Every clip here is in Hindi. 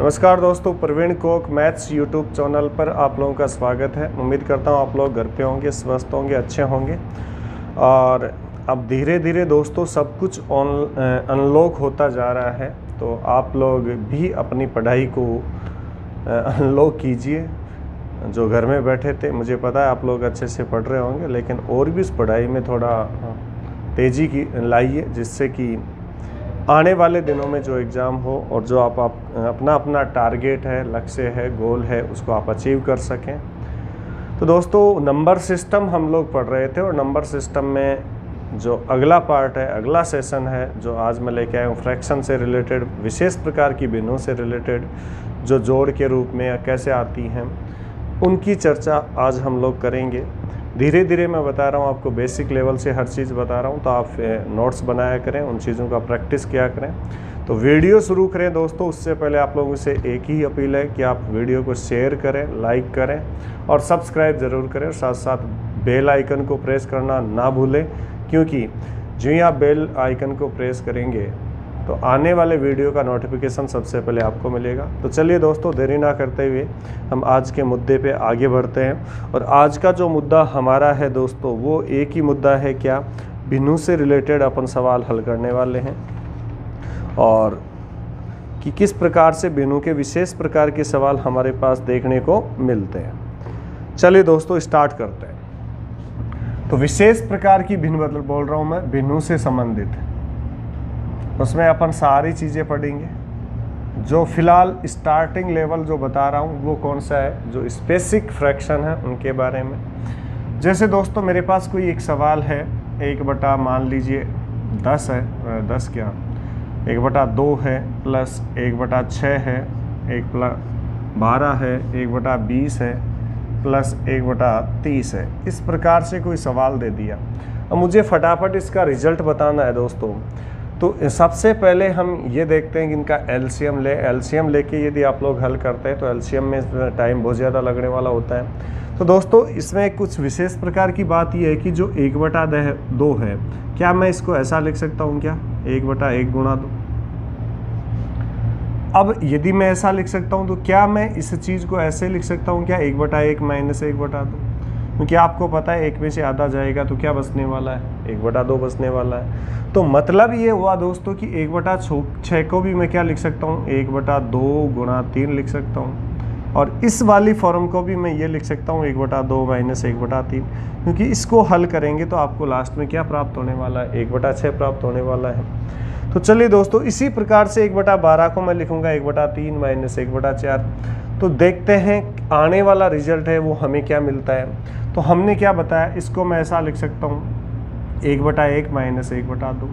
नमस्कार दोस्तों, प्रवीण कोक मैथ्स यूट्यूब चैनल पर आप लोगों का स्वागत है। उम्मीद करता हूँ आप लोग घर पे होंगे, स्वस्थ होंगे, अच्छे होंगे। और अब धीरे धीरे दोस्तों सब कुछ अनलॉक होता जा रहा है, तो आप लोग भी अपनी पढ़ाई को अनलॉक कीजिए। जो घर में बैठे थे, मुझे पता है आप लोग अच्छे से पढ़ रहे होंगे, लेकिन और भी उस पढ़ाई में थोड़ा तेज़ी की लाइए, जिससे कि आने वाले दिनों में जो एग्ज़ाम हो और जो आप अपना टारगेट है, लक्ष्य है, गोल है, उसको आप अचीव कर सकें। तो दोस्तों नंबर सिस्टम हम लोग पढ़ रहे थे, और नंबर सिस्टम में जो अगला पार्ट है, अगला सेशन है जो आज मैं लेके आया हूँ, फ्रैक्शन से रिलेटेड, विशेष प्रकार की भिन्नों से रिलेटेड जो जोड़ के रूप में या कैसे आती हैं, उनकी चर्चा आज हम लोग करेंगे। धीरे धीरे मैं बता रहा हूँ आपको, बेसिक लेवल से हर चीज़ बता रहा हूँ, तो आप नोट्स बनाया करें, उन चीज़ों का प्रैक्टिस किया करें। तो वीडियो शुरू करें दोस्तों, उससे पहले आप लोगों से एक ही अपील है कि आप वीडियो को शेयर करें, लाइक करें और सब्सक्राइब ज़रूर करें, और साथ साथ बेल आइकन को प्रेस करना ना भूलें, क्योंकि जो ही आप बेल आइकन को प्रेस करेंगे तो आने वाले वीडियो का नोटिफिकेशन सबसे पहले आपको मिलेगा। तो चलिए दोस्तों, देरी ना करते हुए हम आज के मुद्दे पे आगे बढ़ते हैं। और आज का जो मुद्दा हमारा है दोस्तों, वो एक ही मुद्दा है, क्या भिन्नों से रिलेटेड अपन सवाल हल करने वाले हैं, और कि किस प्रकार से भिन्नों के विशेष प्रकार के सवाल हमारे पास देखने को मिलते हैं। चलिए दोस्तों स्टार्ट करते हैं। तो विशेष प्रकार की भिन्न मतलब बोल रहा हूँ मैं, भिन्नों से संबंधित, उसमें अपन सारी चीज़ें पढ़ेंगे। जो फिलहाल स्टार्टिंग लेवल जो बता रहा हूँ वो कौन सा है, जो स्पेसिफिक फ्रैक्शन है उनके बारे में। जैसे दोस्तों मेरे पास कोई एक सवाल है, 1/, मान लीजिए 10 है, 10 क्या 1/2 है, प्लस 1/6 है, 1/12 है, 1/20 है, प्लस 1/30 है। इस प्रकार से कोई सवाल दे दिया। अब मुझे फटाफट इसका रिजल्ट बताना है दोस्तों। तो सबसे पहले हम ये देखते हैं कि इनका एलसीएम एलसीएम लेके यदि आप लोग हल करते हैं तो एलसीएम में टाइम बहुत ज़्यादा लगने वाला होता है। तो दोस्तों इसमें कुछ विशेष प्रकार की बात ये है कि जो 1/2 है, क्या मैं इसको ऐसा लिख सकता हूँ, क्या 1/1 गुणा 2। अब यदि मैं ऐसा लिख सकता हूँ तो क्या मैं इस चीज़ को ऐसे लिख सकता हूँ, क्या 1/1 माइनस 1/2, क्योंकि आपको पता है 1 में से आधा जाएगा तो क्या बचने वाला है, 1/2 बचने वाला है। तो मतलब ये हुआ दोस्तों कि 1/6 को भी मैं क्या लिख सकता हूँ, 1/2 गुणा 3 लिख सकता हूँ, और इस वाली फॉर्म को भी मैं ये लिख सकता हूँ 1/2 माइनस 1/3, क्योंकि इसको हल करेंगे तो आपको लास्ट में क्या प्राप्त होने वाला है, 1/6 प्राप्त होने वाला है। तो चलिए दोस्तों इसी प्रकार से 1/12 को मैं लिखूंगा 1/3 माइनस 1/4। तो देखते हैं आने वाला रिजल्ट है वो हमें क्या मिलता है। तो हमने क्या बताया, इसको मैं ऐसा लिख सकता हूँ 1/1 माइनस 1/2,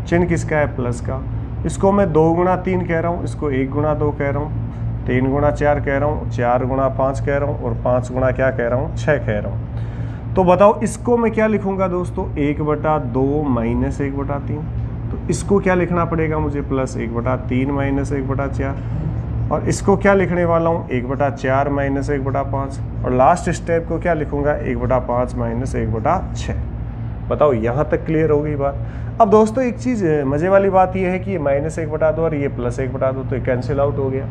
चिन्ह किसका है, प्लस का। इसको मैं 2 गुणा 3 कह रहा हूँ, इसको 1 गुणा 2 कह रहा हूँ, 3 गुणा 4 कह रहा हूँ, 4 गुणा 5 कह रहा हूँ, और 5 गुणा क्या कह रहा हूँ, 6 कह रहा हूँ। तो बताओ इसको मैं क्या लिखूंगा दोस्तों, 1/2 माइनस 1/3। तो इसको क्या लिखना पड़ेगा मुझे, प्लस 1/3 माइनस 1/4, और इसको क्या लिखने वाला हूँ, 1/4 माइनस 1/5, और लास्ट स्टेप को क्या लिखूंगा, 1/5 माइनस 1/6। बताओ यहाँ तक क्लियर हो गई बात। अब दोस्तों एक चीज़ मज़े वाली बात ये है कि ये माइनस 1/2 और ये प्लस 1/2, तो ये कैंसिल आउट हो गया।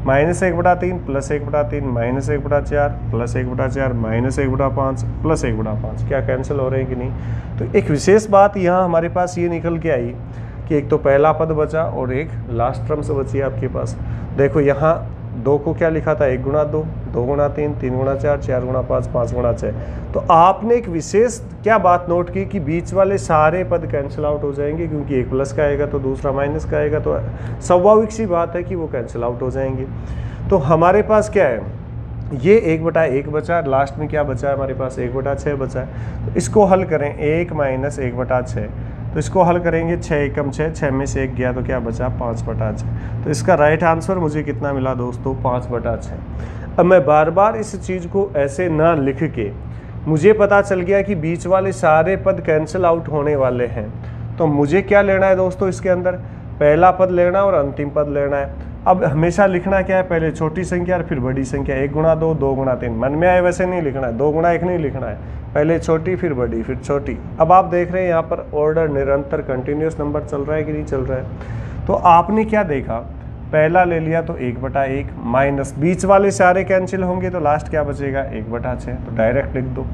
Minus 1/3 plus 1/3 minus 1/4 plus 1/4 minus 1/5 plus 1/5, क्या कैंसिल हो रहे हैं कि नहीं। तो एक विशेष बात यहाँ हमारे पास ये निकल के आई कि एक तो पहला पद बचा और एक लास्ट टर्म से बची आपके पास। देखो यहाँ 2 को क्या लिखा था, 1 गुणा 2, 2 गुणा 3, 3 गुणा 4, 4 गुणा 5, 5 गुणा 6। तो आपने एक विशेष क्या बात नोट की कि बीच वाले सारे पद कैंसिल आउट हो जाएंगे, क्योंकि एक प्लस का आएगा तो दूसरा माइनस का आएगा, तो स्वाभाविक सी बात है कि वो कैंसिल आउट हो जाएंगे। तो हमारे पास क्या है, ये 1/1 बचा, लास्ट में क्या बचा है हमारे पास, 1/6 बचा है। तो इसको हल करें, 1 माइनस 1/6, तो इसको हल करेंगे, 6 एकम 6, 6 में से 1 गया तो क्या बचा, 5/6। तो इसका राइट आंसर मुझे कितना मिला दोस्तों, 5/6। अब मैं बार बार इस चीज़ को ऐसे ना लिख के, मुझे पता चल गया कि बीच वाले सारे पद कैंसिल आउट होने वाले हैं। तो मुझे क्या लेना है दोस्तों, इसके अंदर पहला पद लेना और अंतिम पद लेना है। अब हमेशा लिखना क्या है, पहले छोटी संख्या और फिर बड़ी संख्या, 1 गुणा 2, 2 गुणा 3, मन में आए वैसे नहीं लिखना है, 2 गुणा 1 नहीं लिखना है, पहले छोटी फिर बड़ी फिर छोटी। अब आप देख रहे हैं यहाँ पर ऑर्डर निरंतर कंटिन्यूस नंबर चल रहा है कि नहीं चल रहा है। तो आपने क्या देखा, पहला ले लिया तो 1/1 माइनस बीच वाले सारे कैंसिल होंगे तो लास्ट क्या बचेगा 1/6, तो डायरेक्ट लिख दो।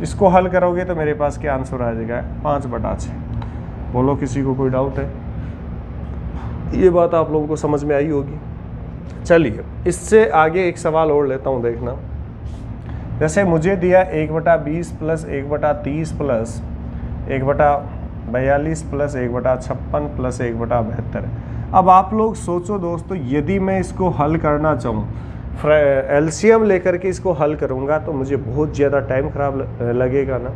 इसको हल करोगे तो मेरे पास क्या आंसर आ जाएगा 5/6। बोलो किसी को कोई डाउट है? ये बात आप लोगों को समझ में आई होगी। चलिए इससे आगे एक सवाल और लेता हूँ, देखना। जैसे मुझे दिया 1/20 प्लस 1/30 प्लस 1/42 प्लस 1/56 प्लस 1/72। अब आप लोग सोचो दोस्तों, यदि मैं इसको हल करना चाहूँ, एलसीएम लेकर के इसको हल करूँगा तो मुझे बहुत ज़्यादा टाइम ख़राब लगेगा ना,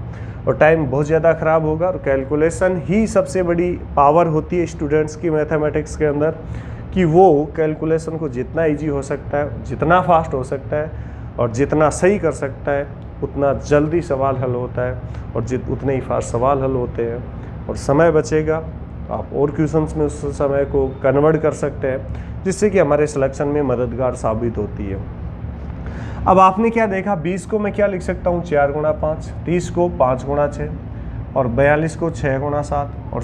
और टाइम बहुत ज़्यादा ख़राब होगा। और कैलकुलेशन ही सबसे बड़ी पावर होती है स्टूडेंट्स की मैथमेटिक्स के अंदर, कि वो कैलकुलेशन को जितना इजी हो सकता है, जितना फास्ट हो सकता है और जितना सही कर सकता है, उतना जल्दी सवाल हल होता है और उतने ही फास्ट सवाल हल होते हैं, और समय बचेगा तो आप और क्वेश्चंस में उस समय को कन्वर्ट कर सकते हैं, जिससे कि हमारे सिलेक्शन में मददगार साबित होती है। अब आपने क्या देखा, 20 को मैं क्या लिख सकता हूँ 4 गुणा 5, 30 को 5 गुणा 6 और 42 को 6 गुणा 7 और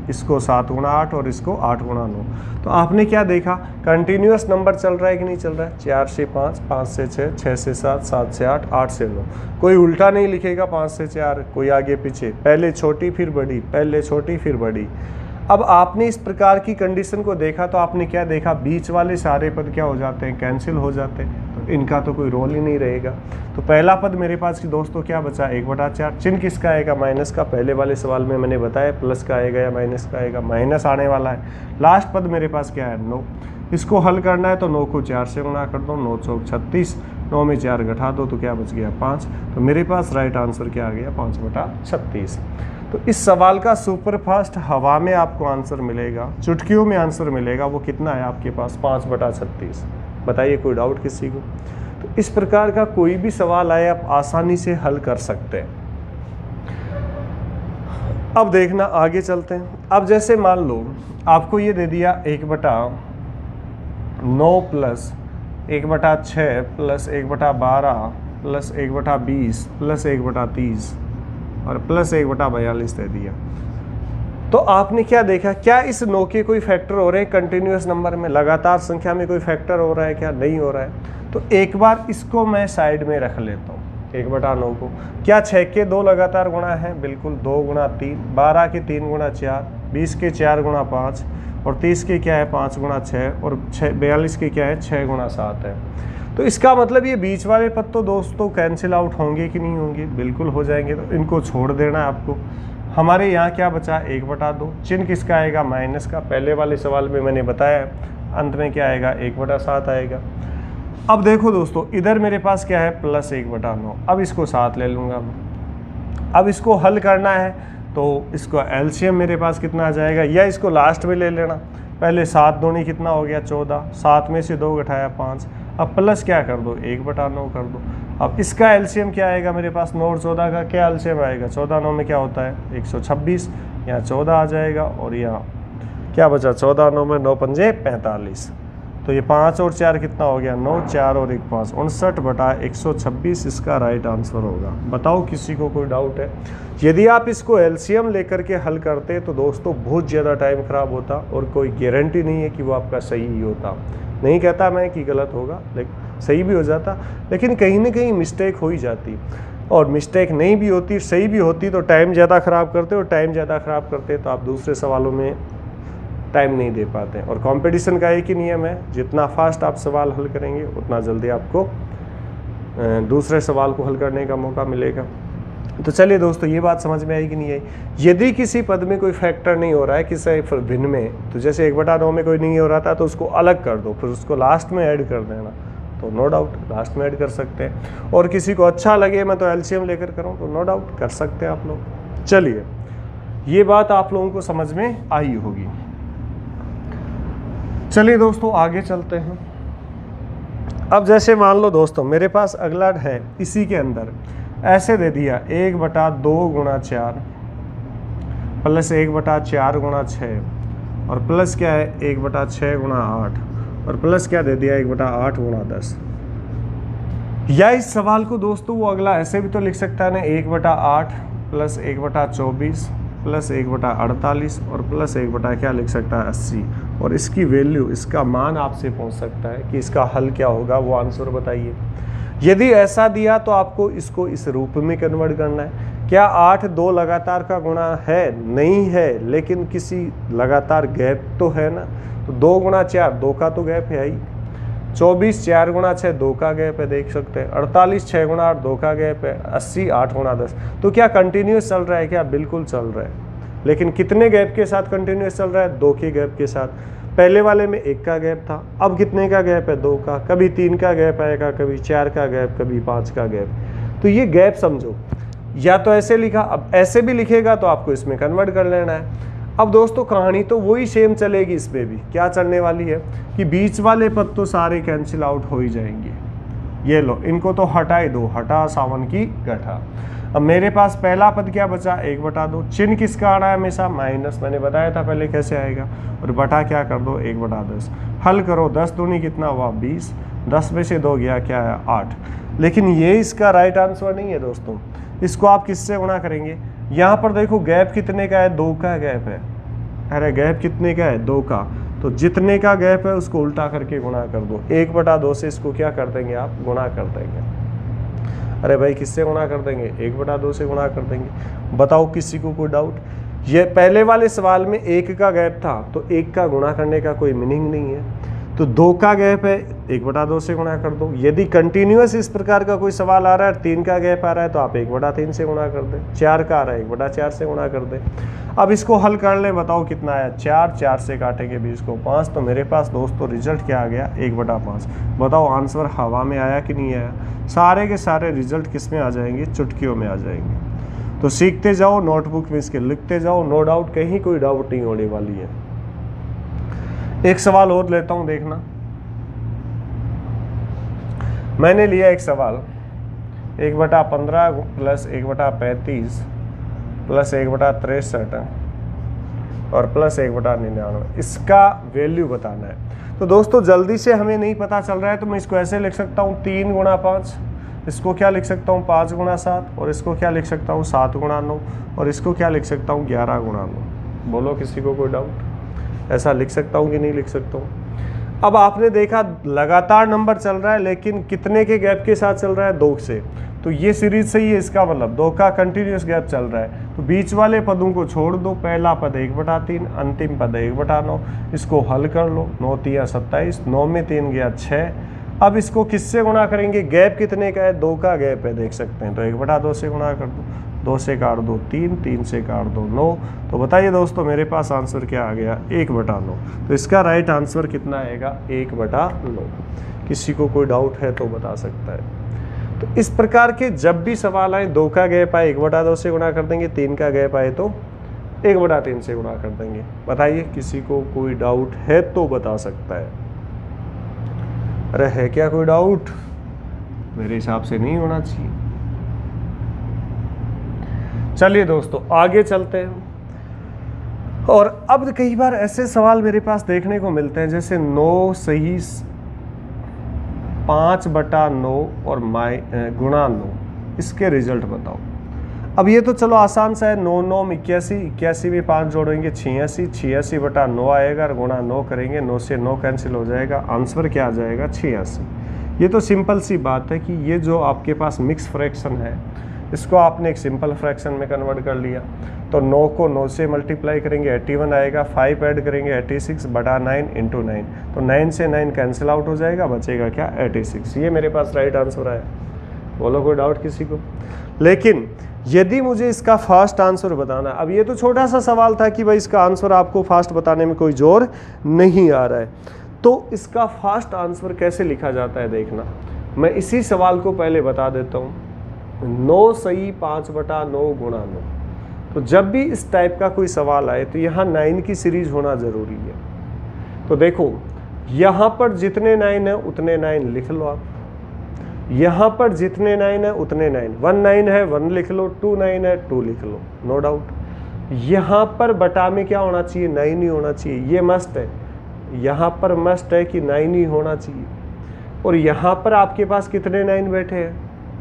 इसको 7 गुणा 8 और इसको 8 गुणा 9। तो आपने क्या देखा, कंटिन्यूअस नंबर चल रहा है कि नहीं चल रहा है। 4 से 5, 5 से 6, 6 से 7, 7 से 8, 8 से 9। कोई उल्टा नहीं लिखेगा 5 से 4, कोई आगे पीछे, पहले छोटी फिर बड़ी, पहले छोटी फिर बड़ी। अब आपने इस प्रकार की कंडीशन को देखा तो आपने क्या देखा, बीच वाले सारे पद क्या हो जाते हैं, कैंसिल हो जाते हैं, तो इनका तो कोई रोल ही नहीं रहेगा। तो पहला पद मेरे पास की दोस्तों क्या बचा 1/4। चिन्ह किसका आएगा, माइनस का। पहले वाले सवाल में मैंने बताया प्लस का आएगा या माइनस का आएगा, माइनस आने वाला है। लास्ट पद मेरे पास क्या है 9। इसको हल करना है तो 9 को 4 से गुणा कर दो, 9 चौक 36, 9 में 4 घटा दो तो क्या बच गया 5। तो मेरे पास राइट आंसर क्या आ गया 5/36। तो इस सवाल का सुपर फास्ट हवा में आपको आंसर मिलेगा, चुटकियों में आंसर मिलेगा। वो कितना है आपके पास 5/36। बताइए कोई डाउट किसी को? तो इस प्रकार का कोई भी सवाल आए आप आसानी से हल कर सकते हैं। अब देखना आगे चलते हैं। अब जैसे मान लो आपको ये दे दिया 1/9 प्लस 1/6 प्लस 1/12 प्लस 1/20 प्लस 1/30 और प्लस 1/42 दे दिया। तो आपने क्या देखा, क्या इस 9 के कोई फैक्टर हो रहे हैं कंटिन्यूअस नंबर में, लगातार संख्या में कोई फैक्टर हो रहा है क्या, नहीं हो रहा है। तो एक बार इसको मैं साइड में रख लेता हूँ 1/9 को। क्या 6 के 2 लगातार गुणा है, बिल्कुल 2 गुणा 3, 12 के 3 गुणा 4, 20 के 4 गुणा 5 और 30 के क्या है 5 गुणा 6 और 42 के क्या है 6 गुणा 7 है। तो इसका मतलब ये बीच वाले पद तो दोस्तों कैंसिल आउट होंगे कि नहीं होंगे, बिल्कुल हो जाएंगे। तो इनको छोड़ देना है आपको। हमारे यहाँ क्या बचा 1/2। चिन्ह किसका आएगा, माइनस का। पहले वाले सवाल में मैंने बताया, अंत में क्या आएगा 1/7 आएगा। अब देखो दोस्तों, इधर मेरे पास क्या है प्लस 1/9। अब इसको 7 ले लूँगा मैं। अब इसको हल करना है तो इसको एलसीएम मेरे पास कितना आ जाएगा, या इसको लास्ट में ले लेना। पहले 7 दूनी कितना हो गया 14, 7 में से 2 घटाया 5। अब प्लस क्या कर दो 1/9 कर दो। अब इसका एलसीएम क्या आएगा मेरे पास, 9 और 14 का क्या एलसीएम आएगा, 14 9 में क्या होता है 126, यहाँ 14 आ जाएगा और यहाँ क्या बचा 14 9 में 9 पंजे 45। तो ये 5 और 4 कितना हो गया 9, 4 और 1 5, 59/126 इसका राइट आंसर होगा। बताओ किसी को कोई डाउट है? यदि आप इसको एलसीएम लेकर के हल करते तो दोस्तों बहुत ज़्यादा टाइम ख़राब होता और कोई गारंटी नहीं है कि वो आपका सही ही होता। नहीं कहता मैं कि गलत होगा, लेकिन सही भी हो जाता, लेकिन कहीं ना कहीं मिस्टेक हो ही जाती। और मिस्टेक नहीं भी होती, सही भी होती तो टाइम ज़्यादा ख़राब करते, और टाइम ज़्यादा ख़राब करते तो आप दूसरे सवालों में टाइम नहीं दे पाते। और कंपटीशन का एक ही नियम है, जितना फास्ट आप सवाल हल करेंगे उतना जल्दी आपको दूसरे सवाल को हल करने का मौका मिलेगा। तो चलिए दोस्तों, ये बात समझ में आई कि नहीं आई? यदि किसी पद में कोई फैक्टर नहीं हो रहा है किसी भिन्न में, तो जैसे 1/9 में कोई नहीं हो रहा था तो उसको अलग कर दो, फिर उसको लास्ट में ऐड कर देना, तो नो डाउट लास्ट में ऐड कर सकते हैं। और किसी को अच्छा लगे मैं तो एलसीएम लेकर करूँ तो नो डाउट कर सकते हैं आप लोग। चलिए, ये बात आप लोगों को समझ में आई होगी। चलिए दोस्तों आगे चलते हैं। अब जैसे मान लो दोस्तों मेरे पास अगला है, इसी के अंदर ऐसे दे दिया 1/2 गुणा 4 प्लस 1/4 गुणा 6 और प्लस क्या है 1/6 गुणा 8 और प्लस क्या दे दिया 1/8 गुणा 10। या इस सवाल को दोस्तों वो अगला ऐसे भी तो लिख सकता है ना, 1/8 प्लस 1/24 प्लस 1/48 और प्लस 1 क्या लिख सकता है 80 और इसकी वैल्यू, इसका मान आपसे पूछ सकता है कि इसका हल क्या होगा, वो आंसर बताइए। यदि ऐसा दिया तो आपको इसको इस रूप में कन्वर्ट करना है। क्या 8 2 लगातार का गुणा है? नहीं है, लेकिन किसी लगातार गैप तो है ना। तो 2 गुणा 4 2 का तो गैप है ही। 24 4 गुणा 6 2 का गैप है, देख सकते हैं। 48 6 गुणा 8 2 का गैप है। 80 8 गुणा 10। तो क्या कंटिन्यूस चल रहा है? क्या बिल्कुल चल रहा है, लेकिन कितने गैप के साथ कंटिन्यूस चल रहा है? 2 के गैप के साथ। पहले वाले में 1 का गैप था, अब कितने का गैप है? 2 का। कभी 3 का गैप आएगा, कभी 4 का गैप, कभी 5 का गैप। तो ये गैप समझो, या तो ऐसे लिखा, अब ऐसे भी लिखेगा तो आपको इसमें कन्वर्ट कर लेना है। अब दोस्तों कहानी तो वही सेम चलेगी, इसमें भी क्या चलने वाली है कि बीच वाले पद तो सारे कैंसिल आउट हो ही जाएंगे। ये लो, इनको तो हटा ही दो, हटा सावन की गठा। अब मेरे पास पहला पद क्या बचा? 1/2। चिन्ह किसका आना है हमेशा? माइनस। मैंने बताया था पहले कैसे आएगा। और बटा क्या कर दो? 1/10। हल करो, 10 दूनी कितना हुआ? 20। 10 में से 2 गया, क्या है? 8। लेकिन ये इसका राइट आंसर नहीं है दोस्तों। इसको आप किससे गुणा करेंगे? यहाँ पर देखो गैप कितने का है? 2 का गैप है। अरे गैप कितने का है? 2 का। तो जितने का गैप है उसको उल्टा करके गुणा कर दो। 1/2 से इसको क्या कर देंगे आप? गुणा कर देंगे। अरे भाई किससे गुणा कर देंगे? 1/2 से गुणा कर देंगे। बताओ किसी को कोई डाउट? ये पहले वाले सवाल में 1 का गैप था, तो 1 का गुणा करने का कोई मीनिंग नहीं है। तो 2 का गैप है, 1/2 से गुणा कर दो। यदि कंटिन्यूअस इस प्रकार का कोई सवाल आ रहा है, 3 का गैप आ रहा है, तो आप 1/3 से गुणा कर दें। 4 का आ रहा है, 1/4 से गुणा कर दें। अब इसको हल कर लें, बताओ कितना आया? 4। 4 से काटेंगे 20 को 5। तो मेरे पास दोस्तों रिजल्ट क्या आ गया? 1/5। बताओ आंसर हवा में आया कि नहीं आया? सारे के सारे रिजल्ट किस में आ जाएंगे? चुटकियों में आ जाएंगे। तो सीखते जाओ, नोटबुक में इसके लिखते जाओ, नो डाउट, कहीं कोई डाउट नहीं होने वाली है। एक सवाल और लेता हूं, देखना। मैंने लिया एक सवाल 1/15 प्लस 1/35 प्लस 1/63 और प्लस 1/99। इसका वैल्यू बताना है। तो दोस्तों जल्दी से हमें नहीं पता चल रहा है, तो मैं इसको ऐसे लिख सकता हूँ 3 गुणा 5। इसको क्या लिख सकता हूँ? 5 गुणा 7। और इसको क्या लिख सकता हूँ? 7 गुणा 9। और इसको क्या लिख सकता हूँ? 11 गुणा 9। बोलो किसी को कोई डाउट? ऐसा लिख सकता हूँ कि नहीं लिख सकता हूँ? अब आपने देखा लगातार नंबर चल रहा है, लेकिन कितने के गैप के साथ चल रहा है? 2 से। तो ये सीरीज सही है, इसका मतलब 2 का कंटिन्यूस गैप चल रहा है। तो बीच वाले पदों को छोड़ दो। पहला पद 1/3, अंतिम पद 1/9। इसको हल कर लो। 9 3 27, 9 में 3 गया 6। अब इसको किससे गुणा करेंगे? गैप कितने का है? 2 का गैप है, देख सकते हैं। तो 1/2 से गुणा कर दो। 2 से काट दो 3, 3 से काट दो 9। तो बताइए दोस्तों मेरे पास आंसर क्या आ गया? 1/9। तो इसका राइट आंसर कितना आएगा? 1/9। किसी को कोई डाउट है तो बता सकता है। तो इस प्रकार के जब भी सवाल आए, 2 का गैप आए 1/2 से गुणा कर देंगे, 3 का गैप आए तो 1/3 से गुणा कर देंगे। बताइए किसी को कोई डाउट है तो बता सकता है। अरे है क्या कोई डाउट? मेरे हिसाब से नहीं होना चाहिए। चलिए दोस्तों आगे चलते हैं। और अब कई बार ऐसे सवाल मेरे पास देखने को मिलते हैं, जैसे 9 सही 5/9 और गुणा 9, इसके रिजल्ट बताओ। अब ये तो चलो आसान सा है। 9 9 81, 81 में 5 जोड़ेंगे 86, 86/9 आएगा और गुणा 9 करेंगे, 9 से 9 कैंसिल हो जाएगा। आंसर क्या आ जाएगा? 86। ये तो सिंपल सी बात है कि ये जो आपके पास मिक्स फ्रैक्शन है, इसको आपने एक सिंपल फ्रैक्शन में कन्वर्ट कर लिया। तो 9 को 9 से मल्टीप्लाई करेंगे 81 आएगा, 5 ऐड करेंगे 86/9 × 9। तो 9 से 9 कैंसिल आउट हो जाएगा, बचेगा क्या? 86। ये मेरे पास राइट आंसर आया। बोलो कोई डाउट किसी को? लेकिन यदि मुझे इसका फास्ट आंसर बताना, अब ये तो छोटा सा सवाल था कि भाई इसका आंसर आपको फास्ट बताने में कोई जोर नहीं आ रहा है, तो इसका फास्ट आंसर कैसे लिखा जाता है देखना। मैं इसी सवाल को पहले बता देता हूँ। 9 सही 5/9 गुणा 9। तो जब भी इस टाइप का कोई सवाल आए तो यहाँ 9 की सीरीज होना ज़रूरी है। तो देखो यहाँ पर जितने 9 है उतने 9 लिख लो आप। यहाँ पर जितने 9 है उतने 9, 1 9 है 1 लिख लो, 2 9 है 2 लिख लो, नो डाउट। यहाँ पर बटा में क्या होना चाहिए? 9 ही होना चाहिए, ये मस्ट है। यहाँ पर मस्ट है कि 9 ही होना चाहिए। और यहाँ पर आपके पास कितने 9 बैठे हैं?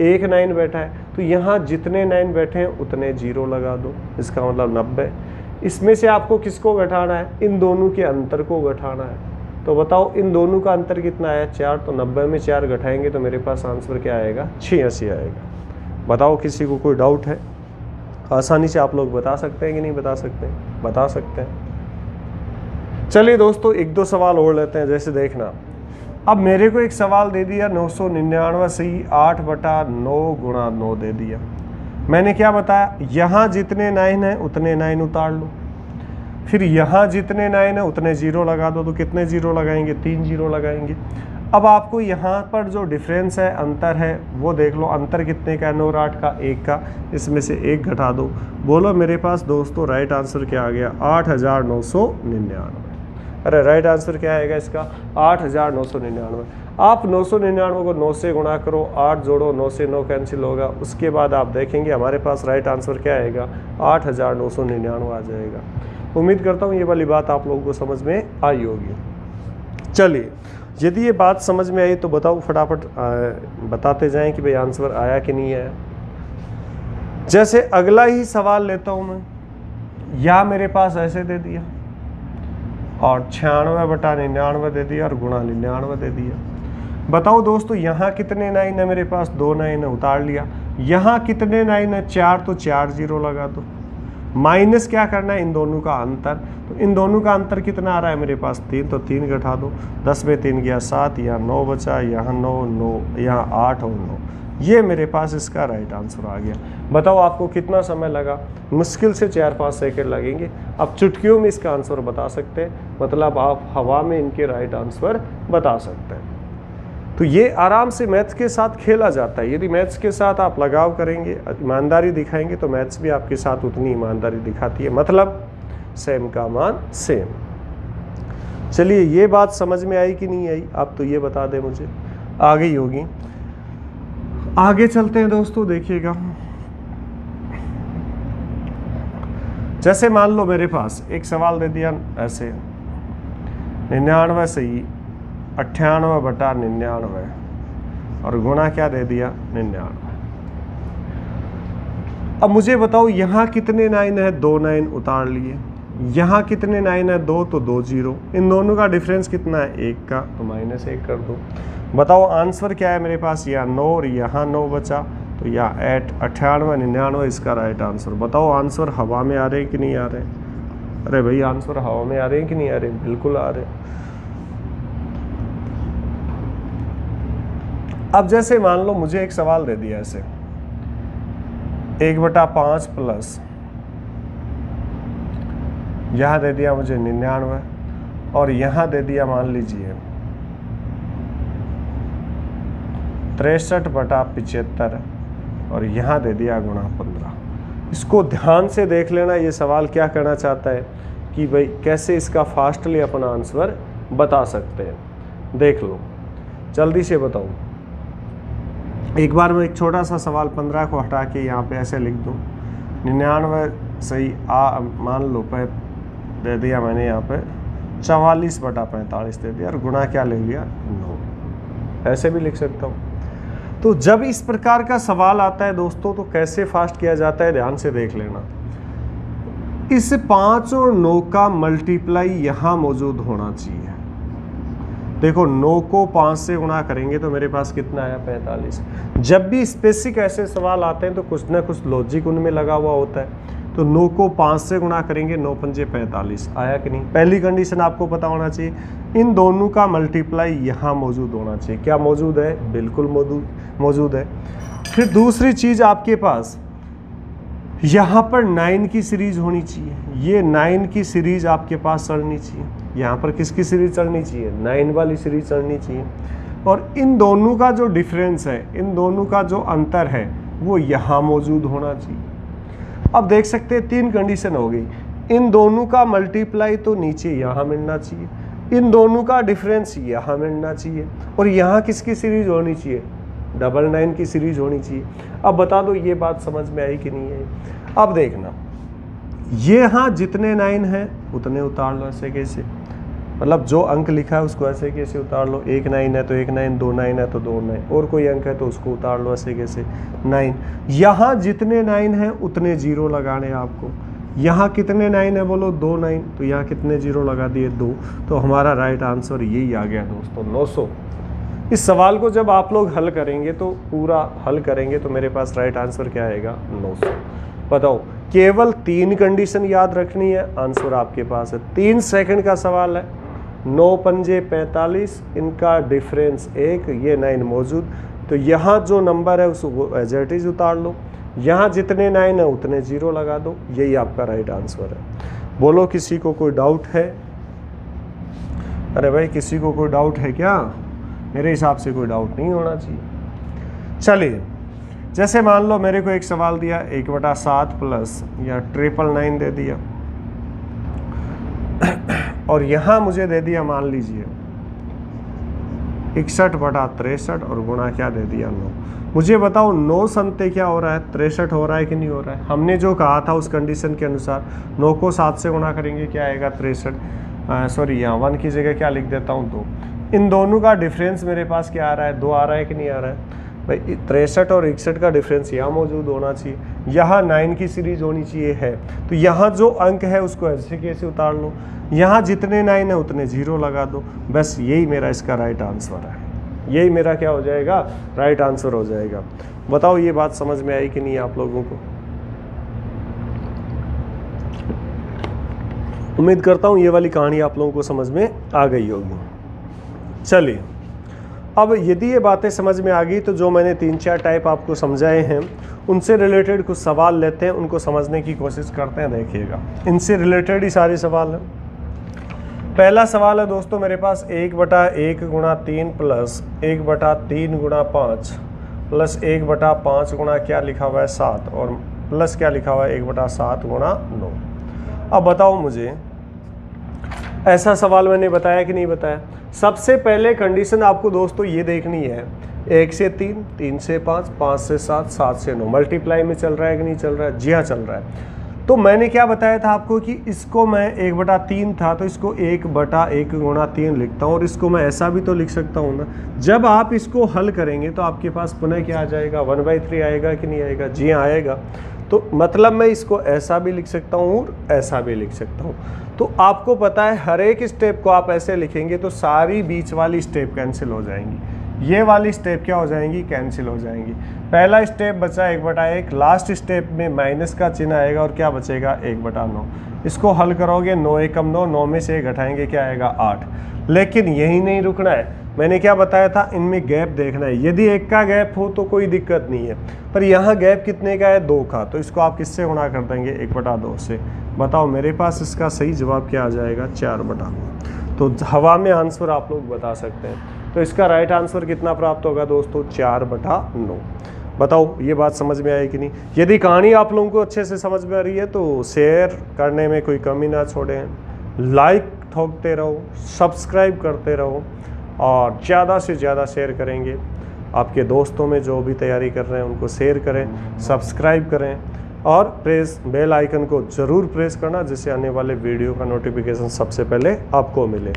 एक 9 बैठा है, तो यहाँ जितने 9 बैठे हैं उतने 0 लगा दो, इसका मतलब 90। इसमें से आपको किसको घटाना है, इन दोनों के अंतर को घटाना है। तो बताओ इन दोनों का अंतर कितना आया 4, तो 90 में 4 घटाएंगे तो मेरे पास आंसर क्या आएगा 86 आएगा। बताओ किसी को कोई डाउट है? आसानी से आप लोग बता सकते हैं कि नहीं बता सकते? बता सकते हैं। चलिए दोस्तों एक दो सवाल और लेते हैं। जैसे देखना, अब मेरे को एक सवाल दे दिया 999 सही 8/9 गुणा 9 दे दिया। मैंने क्या बताया, यहाँ जितने 9 हैं उतने 9 उतार लो, फिर यहाँ जितने 9 हैं उतने 0 लगा दो। तो कितने 0 लगाएंगे, 3 0 लगाएंगे। अब आपको यहाँ पर जो डिफरेंस है, अंतर है, वो देख लो। अंतर कितने का है, 9 और 8 का, 1 का। इसमें से 1 घटा दो। बोलो मेरे पास दोस्तों राइट आंसर क्या आ गया, 8999। अरे राइट आंसर क्या आएगा इसका, 8999। आप 999 को 9 से गुणा करो, 8 जोड़ो, 9 से 9 कैंसिल होगा। उसके बाद आप देखेंगे हमारे पास राइट आंसर क्या आएगा, 8999 आ जाएगा। उम्मीद करता हूँ ये वाली बात आप लोगों को समझ में आई होगी। चलिए यदि ये बात समझ में आई तो बताओ, फटाफट बताते जाएं कि भाई आंसर आया कि नहीं आया। जैसे अगला ही सवाल लेता हूँ मैं, या मेरे पास ऐसे दे दिया और 96/99 दे दिया और गुणा 99 दे दिया। बताओ दोस्तों यहाँ कितने 9 है मेरे पास, 2 9 है, उतार लिया। यहाँ कितने 9 है, 4, तो 4 0 लगा दो। माइनस क्या करना है, इन दोनों का अंतर। तो इन दोनों का अंतर कितना आ रहा है मेरे पास, 3, तो 3 घटा दो। 10 में 3 गया 7, यहाँ 9 बचा, यहाँ 9 9, यहाँ 8 और 9। ये मेरे पास इसका राइट आंसर आ गया। बताओ आपको कितना समय लगा, मुश्किल से 4-5 सेकंड लगेंगे। अब चुटकियों में इसका आंसर बता सकते हैं, मतलब आप हवा में इनके राइट आंसर बता सकते हैं। तो ये आराम से मैथ्स के साथ खेला जाता है। यदि मैथ्स के साथ आप लगाव करेंगे, ईमानदारी दिखाएंगे, तो मैथ्स भी आपके साथ उतनी ईमानदारी दिखाती है, मतलब सेम का मान सेम। चलिए ये बात समझ में आई कि नहीं आई, आप तो ये बता दें मुझे, आ गई होगी। आगे चलते हैं दोस्तों, देखिएगा। जैसे मान लो मेरे पास एक सवाल दे दिया ऐसे, 99 सही 98/99 और गुणा क्या दे दिया 99। अब मुझे बताओ यहाँ कितने 9 है, 2 9 उतार लिए। यहाँ कितने 9 है, 2, तो 2 0। इन दोनों का डिफरेंस कितना है, 1 का, तो -1 कर दो। बताओ आंसर क्या है मेरे पास, यहाँ 9 और यहाँ 9 बचा, तो यहाँ 98 99 इसका राइट आंसर। बताओ आंसर हवा में आ रहे हैं कि नहीं आ रहे? अरे भाई आंसर हवा में आ रहे हैं कि नहीं आ रहे? बिल्कुल आ रहे। अब जैसे मान लो मुझे एक सवाल दे दिया ऐसे, 1/5 प्लस, यहाँ दे दिया मुझे 99 और यहाँ दे दिया मान लीजिए 63/75 और यहाँ दे दिया गुणा 15। इसको ध्यान से देख लेना, ये सवाल क्या कहना चाहता है कि भाई कैसे इसका फास्टली अपना आंसर बता सकते हैं। देख लो जल्दी से बताओ। एक बार मैं एक छोटा सा सवाल 15 को हटा के यहाँ पे ऐसे लिख दूँ, 99 सही मान लो दे दिया मैंने यहाँ पे 44/45 दे दिया और गुणा क्या ले लिया 9। ऐसे भी लिख सकता हूँ। तो जब इस प्रकार का सवाल आता है दोस्तों, तो कैसे फास्ट किया जाता है ध्यान से देख लेना। इस 5 और 9 का मल्टीप्लाई यहाँ मौजूद होना चाहिए। देखो 9 को 5 से गुणा करेंगे तो मेरे पास कितना आया 45। जब भी स्पेसिफिक ऐसे सवाल आते हैं तो कुछ ना कुछ लॉजिक उनमें लगा हुआ होता है। तो 9 को 5 से गुणा करेंगे, 9 पंजे 45 आया कि नहीं। पहली कंडीशन आपको पता होना चाहिए, इन दोनों का मल्टीप्लाई यहाँ मौजूद होना चाहिए। क्या मौजूद है? बिल्कुल मौजूद है। फिर दूसरी चीज़ आपके पास यहाँ पर 9 की सीरीज होनी चाहिए। ये 9 की सीरीज आपके पास चढ़नी चाहिए। यहाँ पर किसकी सीरीज चढ़नी चाहिए? 9 वाली सीरीज चढ़नी चाहिए। और इन दोनों का जो डिफरेंस है, इन दोनों का जो अंतर है, वो यहाँ मौजूद होना चाहिए। अब देख सकते हैं 3 कंडीशन हो गई। इन दोनों का मल्टीप्लाई तो नीचे यहाँ मिलना चाहिए, इन दोनों का डिफरेंस यहाँ मिलना चाहिए, और यहाँ किसकी सीरीज होनी चाहिए? 99 की सीरीज होनी चाहिए। अब बता दो ये बात समझ में आई कि नहीं आई? अब देखना, ये यहाँ जितने 9 हैं उतने उतार लो ऐसे कैसे, मतलब जो अंक लिखा है उसको ऐसे कैसे उतार लो। 1 9 है तो 1 9, 2 9 है तो 2 9, और कोई अंक है तो उसको उतार लो ऐसे कैसे 9। यहाँ जितने 9 हैं उतने 0 लगाने आपको। यहाँ कितने 9 है बोलो, 2 9, तो यहाँ कितने जीरो लगा दिए, 2। तो हमारा राइट आंसर यही आ गया दोस्तों, 900। इस सवाल को जब आप लोग हल करेंगे तो पूरा हल करेंगे तो मेरे पास राइट आंसर क्या आएगा, 900। बताओ, केवल 3 कंडीशन याद रखनी है, आंसर आपके पास है। 3 सेकंड का सवाल है, 9 पंजे 45, इनका डिफरेंस 1, ये 9 मौजूद, तो यहाँ जो नंबर है उसको एज इट इज उतार लो, यहाँ जितने 9 है उतने जीरो लगा दो, यही आपका राइट आंसर है। बोलो किसी को कोई डाउट है? अरे भाई किसी को कोई डाउट है क्या? मेरे हिसाब से कोई डाउट नहीं होना चाहिए। चलिए, जैसे मान लो मेरे को एक सवाल दिया 1/7 प्लस या 999 दे दिया, और यहाँ मुझे दे दिया मान लीजिए 61/63 और गुणा क्या दे दिया, 9। मुझे बताओ 9 संते क्या हो रहा है, 63 हो रहा है कि नहीं हो रहा है? हमने जो कहा था उस कंडीशन के अनुसार 9 को 7 से गुणा करेंगे, क्या आएगा 63, सॉरी यहाँ 1 की जगह क्या लिख देता हूँ 2। इन दोनों का डिफरेंस मेरे पास क्या आ रहा है, 2 आ रहा है कि नहीं आ रहा है? भाई 63 और 61 का डिफरेंस यहाँ मौजूद होना चाहिए, यहाँ 9 की सीरीज होनी चाहिए है, तो यहाँ जो अंक है उसको ऐसे कैसे उतार लो, यहाँ जितने 9 है उतने जीरो लगा दो, बस यही मेरा इसका राइट आंसर है। यही मेरा क्या हो जाएगा, राइट आंसर हो जाएगा। बताओ ये बात समझ में आई कि नहीं आप लोगों को? उम्मीद करता हूँ ये वाली कहानी आप लोगों को समझ में आ गई होगी। चलिए, अब यदि ये बातें समझ में आ गई तो जो मैंने 3-4 टाइप आपको समझाए हैं उनसे रिलेटेड कुछ सवाल लेते हैं, उनको समझने की कोशिश करते हैं। देखिएगा, इनसे रिलेटेड ही सारे सवाल हैं। पहला सवाल है दोस्तों मेरे पास 1/1 गुणा 3 प्लस 1/3 गुणा 5 प्लस 1/5 गुणा क्या लिखा हुआ है 7 और प्लस क्या लिखा हुआ है 1/7 गुणा 9। अब बताओ मुझे, ऐसा सवाल मैंने बताया कि नहीं बताया? सबसे पहले कंडीशन आपको दोस्तों ये देखनी है, 1 से 3, 3 से 5, 5 से 7, 7 से 9 मल्टीप्लाई में चल रहा है कि नहीं चल रहा है? जी हाँ चल रहा है। तो मैंने क्या बताया था आपको कि इसको मैं 1/3 था तो इसको 1/1 गुणा 3 लिखता हूँ, और इसको मैं ऐसा भी तो लिख सकता हूँ ना। जब आप इसको हल करेंगे तो आपके पास पुनः क्या आ जाएगा, 1/3 आएगा कि नहीं आएगा? जी हाँ आएगा। तो मतलब मैं इसको ऐसा भी लिख सकता हूँ और ऐसा भी लिख सकता हूँ। तो आपको पता है हर एक स्टेप को आप ऐसे लिखेंगे तो सारी बीच वाली स्टेप कैंसिल हो जाएंगी, ये वाली स्टेप क्या हो जाएंगी, कैंसिल हो जाएंगी। पहला स्टेप बचा 1/1, लास्ट स्टेप में माइनस का चिन्ह आएगा और क्या बचेगा 1/9। इसको हल करोगे 9 एकम 9, 9 में से 1 घटाएंगे क्या आएगा 8। लेकिन यही नहीं रुकना है, मैंने क्या बताया था, इनमें गैप देखना है। यदि 1 का गैप हो तो कोई दिक्कत नहीं है, पर यहाँ गैप कितने का है, 2 का, तो इसको आप किससे गुणा कर देंगे 1/2 से। बताओ मेरे पास इसका सही जवाब क्या आ जाएगा, 4/9। तो हवा में आंसर आप लोग बता सकते हैं। तो इसका राइट आंसर कितना प्राप्त होगा दोस्तों, 4/9। बताओ ये बात समझ में आई कि नहीं? यदि कहानी आप लोगों को अच्छे से समझ में आ रही है तो शेयर करने में कोई कमी ना छोड़ें, लाइक ठोकते रहो, सब्सक्राइब करते रहो, और ज़्यादा से ज़्यादा शेयर करेंगे। आपके दोस्तों में जो भी तैयारी कर रहे हैं उनको शेयर करें, सब्सक्राइब करें, और प्रेस बेल आइकन को ज़रूर प्रेस करना जिससे आने वाले वीडियो का नोटिफिकेशन सबसे पहले आपको मिले।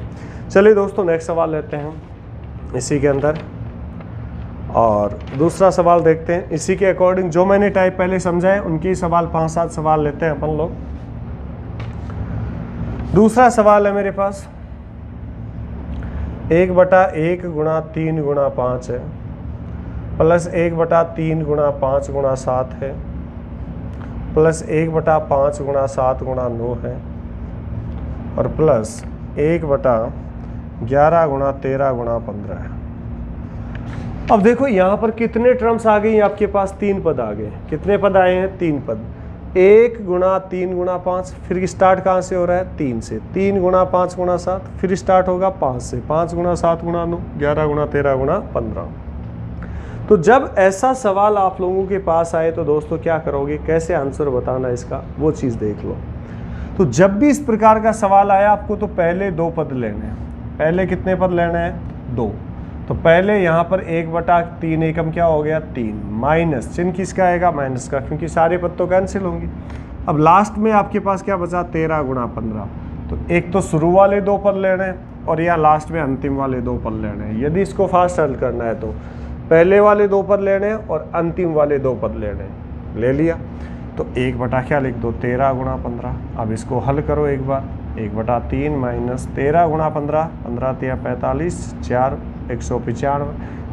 चलिए दोस्तों, नेक्स्ट सवाल लेते हैं इसी के अंदर, और दूसरा सवाल देखते हैं इसी के अकॉर्डिंग। जो मैंने टाइप पहले समझाए उनके ही सवाल 5-7 सवाल लेते हैं अपन लोग। दूसरा सवाल है मेरे पास 1/1 गुणा 3 गुणा 5 है, प्लस 1/3 गुणा 5 गुणा 7 है, प्लस 1/5 गुणा 7 गुणा 9 है, और प्लस 1/11 गुणा 13 गुणा 15 है। अब देखो यहाँ पर कितने टर्म्स आ गई, आपके पास 3 पद आ गए। कितने पद आए हैं, 3 पद। 1 गुणा 3 गुणा 5, फिर स्टार्ट कहाँ से हो रहा है, 3 से। 3 गुणा 5 गुणा 7, फिर स्टार्ट होगा 5 से। 5 गुणा 7 गुणा 9, 11 गुणा 13 गुणा 15। तो जब ऐसा सवाल आप लोगों के पास आए तो दोस्तों क्या करोगे, कैसे आंसर बताना इसका, वो चीज़ देख लो। तो जब भी इस प्रकार का सवाल आया आपको तो पहले 2 पद लेने हैं। पहले कितने पद लेने हैं, 2। तो पहले यहाँ पर 1/3 एकम क्या हो गया, 3, माइनस चिन्ह किसका आएगा, माइनस का, क्योंकि सारे पद तो कैंसिल होंगे। अब लास्ट में आपके पास क्या बचा, 13 गुणा 15। तो एक तो शुरू वाले 2 पद लेने हैं और या लास्ट में अंतिम वाले 2 पद लेने हैं। यदि इसको फास्ट हल करना है तो पहले वाले 2 पद लेने हैं और अंतिम वाले 2 पद लेने हैं। ले लिया। तो 1 बटा क्या लिख दो 13 गुणा 15। अब इसको हल करो एक बार, 1/3 माइनस 13 गुणा 15, 15 × 45, 4 195।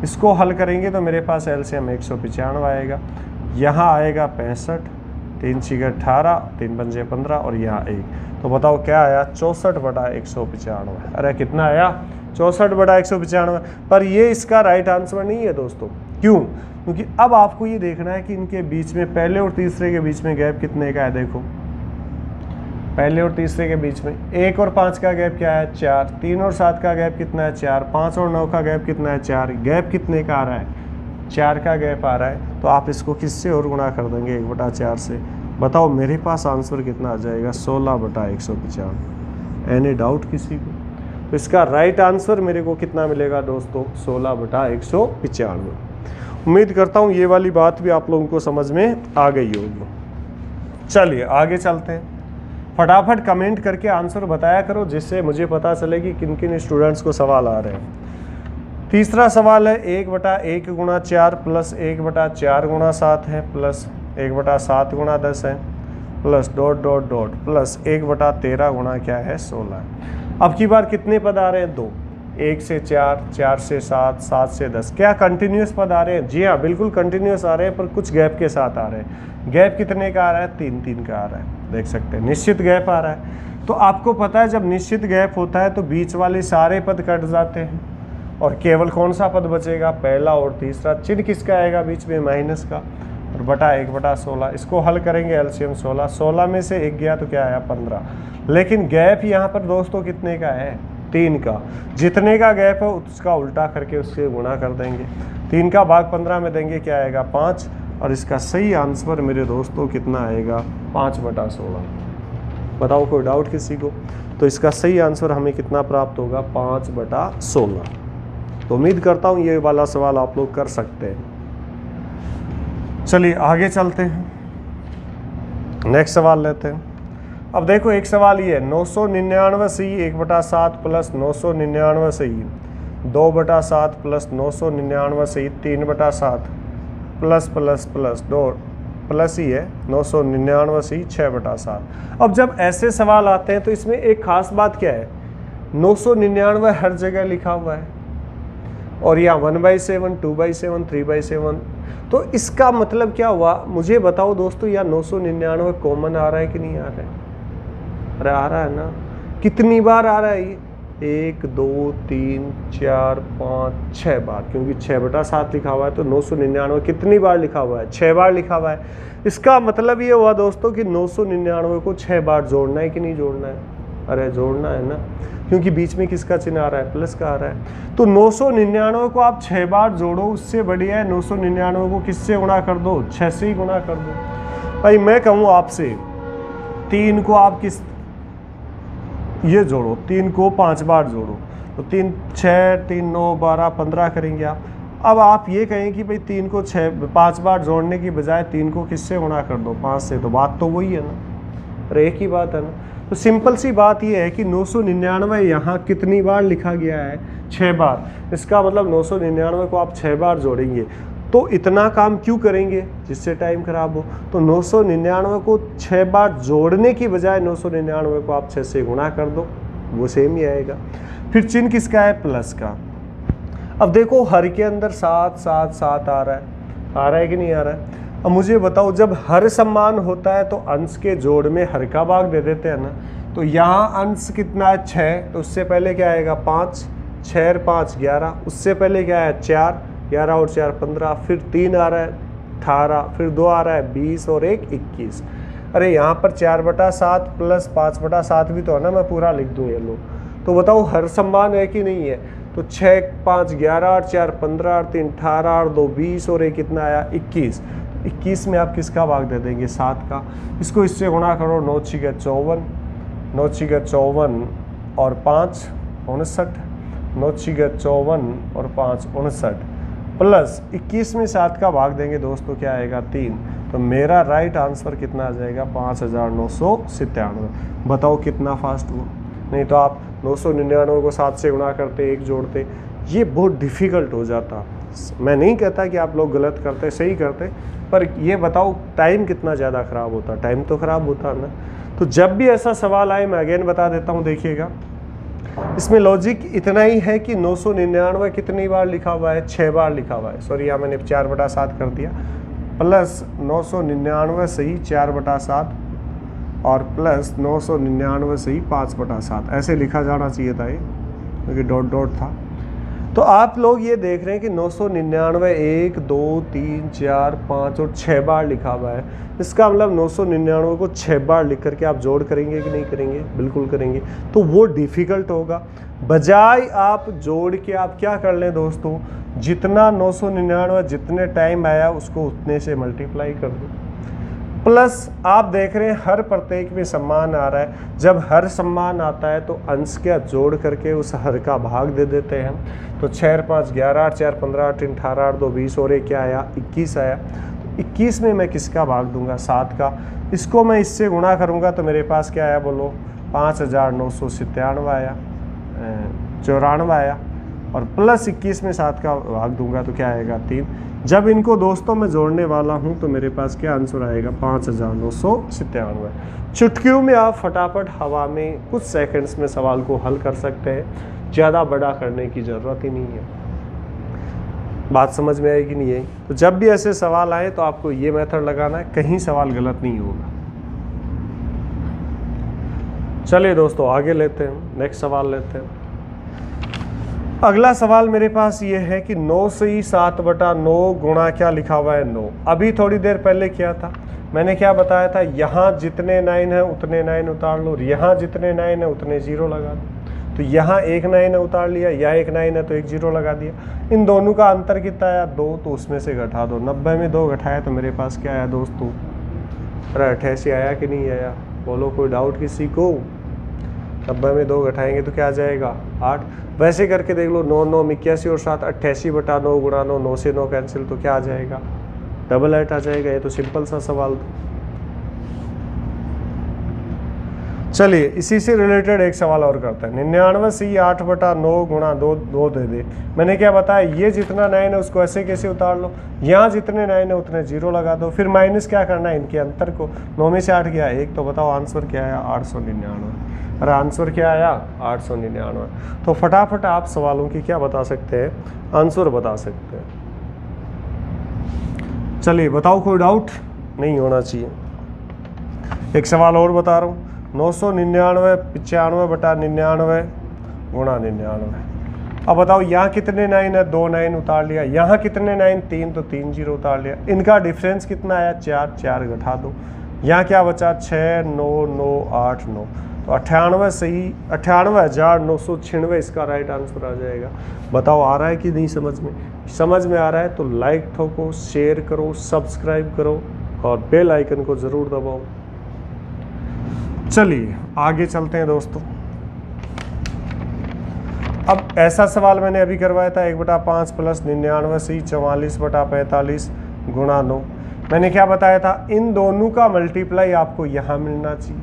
इसको हल करेंगे तो मेरे पास एलसीएम 195 आएगा। यहाँ आएगा 65, 3 × 6 18, 3 × 5 15 और यहाँ 1। तो बताओ क्या आया 64/195। अरे कितना आया 64/195। पर ये इसका राइट आंसर नहीं है दोस्तों। क्यों? क्योंकि अब आपको ये देखना है कि इनके बीच में पहले और तीसरे के बीच में गैप कितने का है। देखो पहले और तीसरे के बीच में 1 और 5 का गैप क्या है 4, 3 और 7 का गैप कितना है 4, 5 और 9 का गैप कितना है 4। गैप कितने का आ रहा है 4 का गैप आ रहा है। तो आप इसको किससे और गुणा कर देंगे 1/4 से। बताओ मेरे पास आंसर कितना आ जाएगा 16/195। एनी डाउट किसी को? तो इसका राइट आंसर मेरे को कितना मिलेगा दोस्तों 16/195। उम्मीद करता हूँ ये वाली बात भी आप लोगों को समझ में आ गई होगी। चलिए आगे चलते हैं। फटाफट कमेंट करके आंसर बताया करो जिससे मुझे पता चले कि किन किन स्टूडेंट्स को सवाल आ रहे हैं। तीसरा सवाल है 1/1 गुणा 4 प्लस 1/4 गुणा 7 है प्लस 1/7 गुणा 10 है plus dot dot dot plus 1/13 गुणा क्या है 16 है। अब की बार कितने पद आ रहे हैं 2, 1 से 4, 4 से 7, 7 से 10। क्या कंटिन्यूस पद आ रहे हैं? जी हाँ बिल्कुल कंटिन्यूस आ रहे हैं, पर कुछ गैप के साथ आ रहे हैं। गैप कितने का आ रहा है 3 का आ रहा है। देख सकते हैं निश्चित गैप आ रहा है। तो आपको पता है जब निश्चित गैप होता है तो बीच वाले सारे पद कट जाते हैं और केवल कौन सा पद बचेगा पहला और तीसरा। चिन्ह किसका आएगा बीच में माइनस का और बटा 1/16। इसको हल करेंगे एलसीएम 16, 16 में से 1 गया तो क्या आया 15। लेकिन गैप यहाँ पर दोस्तों कितने का है 3 का। जितने का गैप है उसका उल्टा करके उससे गुणा कर देंगे। 3 का भाग 15 में देंगे क्या आएगा 5 और इसका सही आंसर मेरे दोस्तों कितना आएगा 5/16। बताओ कोई डाउट किसी को? तो इसका सही आंसर हमें कितना प्राप्त होगा 5/16। तो उम्मीद करता हूँ ये वाला सवाल आप लोग कर सकते हैं। चलिए आगे चलते हैं, नेक्स्ट सवाल लेते हैं। अब देखो एक सवाल ये है 999c 1/7 plus 999c 2/7 plus 999c 3/7 plus plus plus दो प्लस ही है 999c 6/7। अब जब ऐसे सवाल आते हैं तो इसमें एक खास बात क्या है 999 हर जगह लिखा हुआ है और यहाँ 1/7, 2/7, 3/7। तो इसका मतलब क्या हुआ मुझे बताओ दोस्तों, या 999 कॉमन आ रहा है कि नहीं आ रहा है? अरे आ रहा है ना। कितनी बार आ रहा है ये 1 2 3 4 5 6 बार, क्योंकि 6/7 लिखा हुआ है तो 999 कितनी बार लिखा हुआ है 6 बार लिखा हुआ है। इसका मतलब ये हुआ दोस्तों कि 999 को 6 बार जोड़ना है कि नहीं जोड़ना है? अरे जोड़ना है ना, क्योंकि बीच में किसका चिन्ह आ रहा है प्लस का आ रहा है। तो 999 को आप 6 बार जोड़ो, उससे बढ़िया है 999 को किससे गुणा कर दो 6 से ही गुणा कर दो। भाई मैं कहूँ आपसे 3 को आप किस ये जोड़ो, 3 को 5 बार जोड़ो तो 3 6 3 9 12 15 करेंगे आप। अब आप ये कहें कि भाई 3 को 5 बार जोड़ने की बजाय 3 को किससे गुणा कर दो 5 से, तो बात तो वही है ना। अरे एक ही बात है ना। तो सिंपल सी बात ये है कि 999 यहाँ कितनी बार लिखा गया है 6 बार। इसका मतलब 999 को आप 6 बार जोड़ेंगे तो इतना काम क्यों करेंगे जिससे टाइम खराब हो। तो 999 को 6 बार जोड़ने की बजाय 999 को आप 6 से गुणा कर दो, वो सेम ही आएगा। फिर चिन्ह किसका है प्लस का। अब देखो हर के अंदर 7 7 7 आ रहा है कि नहीं आ रहा है? अब मुझे बताओ जब हर समान होता है तो अंश के जोड़ में हर का भाग दे देते हैं ना। तो यहाँ अंश कितना है 6, तो उससे पहले क्या आएगा 5, 6 और 5 11, उससे पहले क्या है 4, 11 और 4 15, फिर 3 आ रहा है 18, फिर 2 आ रहा है 20 और 1 21। अरे यहाँ पर 4/7 प्लस 5/7 भी तो है ना, मैं पूरा लिख दूँ ये लो। तो बताओ हर समान है कि नहीं है? तो 6 5 11 और 4 15 और 3 18 और 2 20 और 1 कितना आया 21। 21 में आप किसका भाग दे देंगे 7 का। इसको इससे गुणा करो 9 6 54, 9 6 54 और 5 59, 9 6 54 और 5 59 प्लस 21 में 7 का भाग देंगे दोस्तों क्या आएगा 3। तो मेरा राइट आंसर कितना आ जाएगा 5997। बताओ कितना फास्ट हुआ। नहीं तो आप 999 को 7 से गुणा करते 1 जोड़ते, ये बहुत डिफ़िकल्ट हो जाता। मैं नहीं कहता कि आप लोग गलत करते, सही करते, पर ये बताओ टाइम कितना ज़्यादा ख़राब होता, टाइम तो ख़राब होता ना। तो जब भी ऐसा सवाल आए, मैं अगेन बता देता हूँ, देखिएगा इसमें लॉजिक इतना ही है कि 999 कितनी बार लिखा हुआ है, 6 बार लिखा हुआ है, सॉरी यहाँ मैंने 4/7 कर दिया, प्लस 999 सही 4/7 और प्लस 999 सही 5/7, ऐसे लिखा जाना चाहिए था ये, क्योंकि डॉट डॉट था। तो आप लोग ये देख रहे हैं कि 999 1 2 3 4 5 और 6 बार लिखा हुआ है। इसका मतलब 999 को 6 बार लिख करके आप जोड़ करेंगे कि नहीं करेंगे? बिल्कुल करेंगे। तो वो डिफ़िकल्ट होगा, बजाय आप जोड़ के आप क्या कर लें दोस्तों, जितना 999 जितने टाइम आया उसको उतने से मल्टीप्लाई कर दो। प्लस आप देख रहे हैं हर प्रत्येक में सम्मान आ रहा है, जब हर सम्मान आता है तो अंश क्या जोड़ करके उस हर का भाग दे देते हैं हम। तो 6 5 11 8 4 15 8 18 8 2 20 और एक क्या आया 21 आया। तो 21 में मैं किसका भाग दूंगा? 7 का। इसको मैं इससे गुणा करूंगा तो मेरे पास क्या आया बोलो? 5997 आया, 94 आया, और प्लस 21 में 7 का भाग दूंगा तो क्या आएगा 3। जब इनको दोस्तों मैं जोड़ने वाला हूं तो मेरे पास क्या आंसर आएगा? 5997। चुटकियों में आप फटाफट हवा में कुछ सेकंड्स में सवाल को हल कर सकते हैं, ज़्यादा बड़ा करने की ज़रूरत ही नहीं है। बात समझ में आएगी नहीं है? तो जब भी ऐसे सवाल आए तो आपको ये मेथड लगाना है, कहीं सवाल गलत नहीं होगा। चलिए दोस्तों आगे लेते हैं, नेक्स्ट सवाल लेते हैं। अगला सवाल मेरे पास ये है कि 9 से ही 7/9 गुणा क्या लिखा हुआ है 9। अभी थोड़ी देर पहले क्या था, मैंने क्या बताया था, यहाँ जितने 9 है उतने 9 उतार लो, यहाँ जितने 9 है उतने 0 लगा दो। तो यहाँ एक 9 है उतार लिया, यहाँ एक 9 है तो एक 0 लगा दिया। इन दोनों का अंतर कितना आया? 2, तो उसमें से घटा दो। 90 में 2 घटाया तो मेरे पास क्या आया दोस्तों? अरे 88 आया कि नहीं आया? बोलो, कोई डाउट किसी को? 90 में 2 घटाएंगे तो क्या आ जाएगा? 8। वैसे करके देख लो, 9 9 81 और 7 88/9 गुणा 9, 9 से 9 कैंसिल तो क्या आ जाएगा? 8 आ जाएगा। ये तो सिंपल सा सवाल था। चलिए इसी से रिलेटेड एक सवाल और करते हैं। 99 से 8/9 गुणा 2 दे दे। मैंने क्या बताया, ये जितना 9 है उसको ऐसे कैसे उतार लो, यहाँ जितने 9 है उतने 0 लगा दो, फिर माइनस क्या करना है इनके अंतर को। 9 में से 8 गया 1, तो बताओ आंसर क्या आया? 899। अरे आंसर क्या आया? 899। तो फटाफट आप सवालों की क्या बता सकते हैं? आंसर बता सकते हैं। चलिए बताओ, कोई डाउट नहीं होना चाहिए। एक सवाल और बता रहा हूँ। 999 95/99 गुणा 99। अब बताओ यहाँ कितने 9 है? 2 9 उतार लिया। यहाँ कितने 9? 3, तो 3 0 उतार लिया। इनका डिफरेंस कितना आया? 4, 4 घटा दो। यहाँ क्या बचा? 6 9 9 8 9, तो 98 सही 98,996 इसका राइट आंसर आ जाएगा। बताओ आ रहा है कि नहीं समझ में? समझ में आ रहा है तो लाइक ठोको, शेयर करो, सब्सक्राइब करो और बेल आइकन को ज़रूर दबाओ। चलिए आगे चलते हैं दोस्तों। अब ऐसा सवाल मैंने अभी करवाया था 1/5 प्लस 99 से 44/45 गुणा 9। मैंने क्या बताया था, इन दोनों का मल्टीप्लाई आपको यहाँ मिलना चाहिए,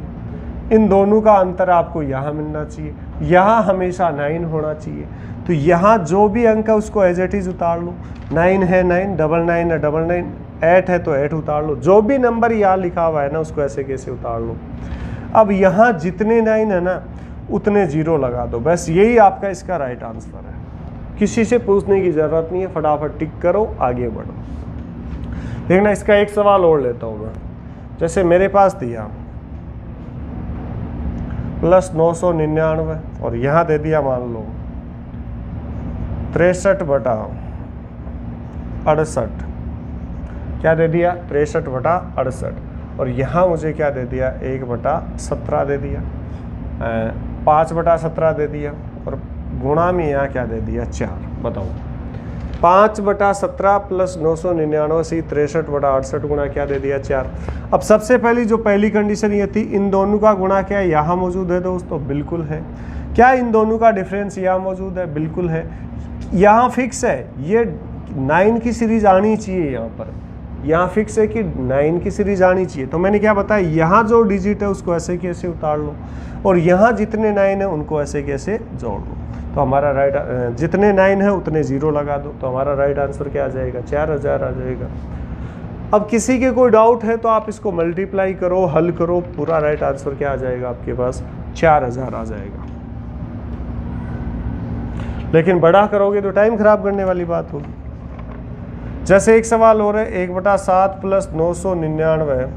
इन दोनों का अंतर आपको यहाँ मिलना चाहिए, यहाँ हमेशा 9 होना चाहिए। तो यहाँ जो भी अंक है उसको एज इट इज उतार लो। 9 है 9, 99 है 99, 8 है तो 8 उतार लो। जो भी नंबर यहाँ लिखा हुआ है ना उसको ऐसे कैसे उतार लो। अब यहाँ जितने 9 है ना उतने 0 लगा दो। बस यही आपका इसका राइट आंसर है। किसी से पूछने की ज़रूरत नहीं है, फटाफट टिक करो, आगे बढ़ो। देखना इसका एक सवाल और लेता हूँ मैं। जैसे मेरे पास दिया प्लस 999 और यहाँ दे दिया मान लो 63/68। क्या दे दिया? 63/68। और यहाँ मुझे क्या दे दिया? 1/17 दे दिया, 5/17 दे दिया, और गुणा में यहाँ क्या दे दिया? 4। बताओ 5/17 प्लस 999 से 63/68 गुणा क्या दे दिया? 4। अब सबसे पहली जो पहली कंडीशन ये थी, इन दोनों का गुणा क्या यहाँ मौजूद है दोस्तों? बिल्कुल है। क्या इन दोनों का डिफरेंस यहाँ मौजूद है? बिल्कुल है। यहाँ फिक्स है, ये 9 की सीरीज आनी चाहिए। यहाँ पर यहाँ फिक्स है कि 9 की सीरीज आनी चाहिए। तो मैंने क्या बताया, यहाँ जो डिजिट है उसको ऐसे कैसे उतार लो, और यहाँ जितने 9 है उनको ऐसे कैसे जोड़ लो। तो हमारा राइट, जितने 9 है उतने 0 लगा दो, तो हमारा राइट आंसर क्या आ जाएगा, 4000 आ जाएगा। अब किसी के कोई डाउट है तो आप इसको मल्टीप्लाई करो, हल करो, पूरा राइट आंसर क्या आ जाएगा आपके पास, 4000 आ जाएगा। लेकिन बड़ा करोगे तो टाइम खराब करने वाली बात होगी। जैसे एक सवाल हो रहा है, 1/7 प्लस 999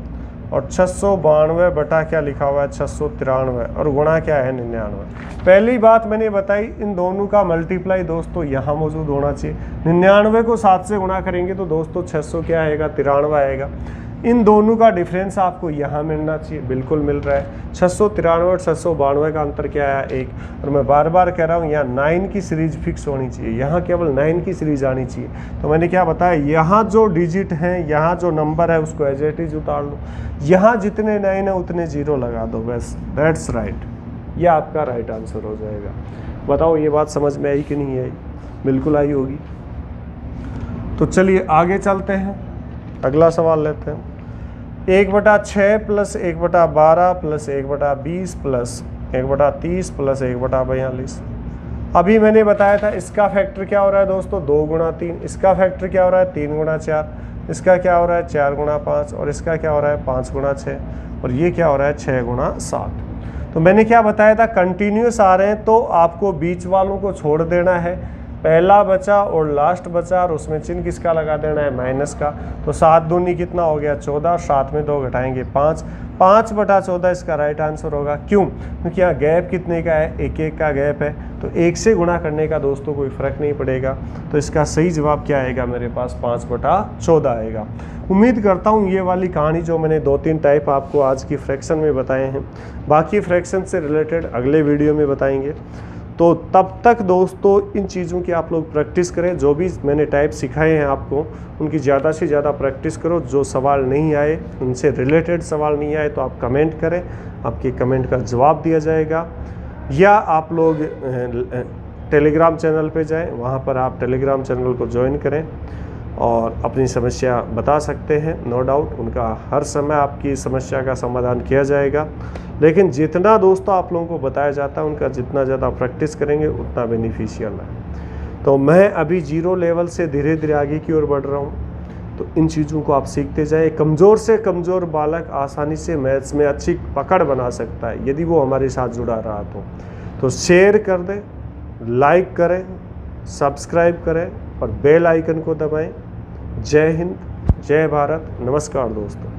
और 692 बटा क्या लिखा हुआ है, 693 और गुणा क्या है 99। पहली बात मैंने बताई, इन दोनों का मल्टीप्लाई दोस्तों यहाँ मौजूद होना चाहिए। 99 को 7 से गुणा करेंगे तो दोस्तों 600 क्या आएगा, 93 आएगा। इन दोनों का डिफरेंस आपको यहाँ मिलना चाहिए, बिल्कुल मिल रहा है। 693 और 692 का अंतर क्या है, 1। और मैं बार बार कह रहा हूँ यहाँ 9 की सीरीज फिक्स होनी चाहिए, यहाँ केवल 9 की सीरीज आनी चाहिए। तो मैंने क्या बताया, यहाँ जो डिजिट हैं, यहाँ जो नंबर है उसको एज इट इज उतार लो, यहाँ जितने 9 है उतने 0 लगा दो, बस दैट्स राइट। ये आपका राइट आंसर हो जाएगा। बताओ ये बात समझ में आई कि नहीं आई? बिल्कुल आई होगी। तो चलिए आगे चलते हैं, अगला सवाल लेते हैं। 1/6 प्लस 1/12 प्लस 1/20 प्लस 1/30 प्लस 1/42। अभी मैंने बताया था इसका फैक्टर क्या हो रहा है दोस्तों, 2 गुणा 3। इसका फैक्टर क्या हो रहा है, 3 गुणा 4। इसका क्या हो रहा है, 4 गुणा 5। और इसका क्या हो रहा है, 5 गुणा 6। और ये क्या हो रहा है, 6 गुणा 7। तो मैंने क्या बताया था, कंटिन्यूस आ रहे हैं तो आपको बीच वालों को छोड़ देना है। पहला बचा और लास्ट बचा और उसमें चिन्ह किसका लगा देना है, माइनस का। तो 7 दूनी कितना हो गया, 14। 7 में 2 घटाएंगे 5। 5/14 इसका राइट आंसर होगा। क्यों? क्योंकि यहाँ गैप कितने का है, 1 का गैप है। तो 1 से गुणा करने का दोस्तों कोई फ़र्क नहीं पड़ेगा। तो इसका सही जवाब क्या आएगा मेरे पास, 5/14 आएगा। उम्मीद करता हूँ ये वाली कहानी जो मैंने 2-3 टाइप आपको आज की फ्रैक्शन में बताए हैं, बाकी फ्रैक्शन से रिलेटेड अगले वीडियो में बताएंगे। तो तब तक दोस्तों इन चीज़ों की आप लोग प्रैक्टिस करें। जो भी मैंने टाइप सिखाए हैं आपको उनकी ज़्यादा से ज़्यादा प्रैक्टिस करो। जो सवाल नहीं आए, उनसे रिलेटेड सवाल नहीं आए तो आप कमेंट करें, आपके कमेंट का जवाब दिया जाएगा। या आप लोग टेलीग्राम चैनल पे जाएं, वहाँ पर आप टेलीग्राम चैनल को ज्वाइन करें और अपनी समस्या बता सकते हैं। नो डाउट उनका हर समय आपकी समस्या का समाधान किया जाएगा। लेकिन जितना दोस्तों आप लोगों को बताया जाता है उनका जितना ज़्यादा प्रैक्टिस करेंगे उतना बेनिफिशियल है। तो मैं अभी 0 लेवल से धीरे धीरे आगे की ओर बढ़ रहा हूँ, तो इन चीज़ों को आप सीखते जाएं। कमज़ोर से कमज़ोर बालक आसानी से मैथ्स में अच्छी पकड़ बना सकता है यदि वो हमारे साथ जुड़ा रहा तो शेयर कर दें, लाइक करें, सब्सक्राइब करें और बेल आइकन को दबाएं। जय हिंद, जय भारत, नमस्कार दोस्तों।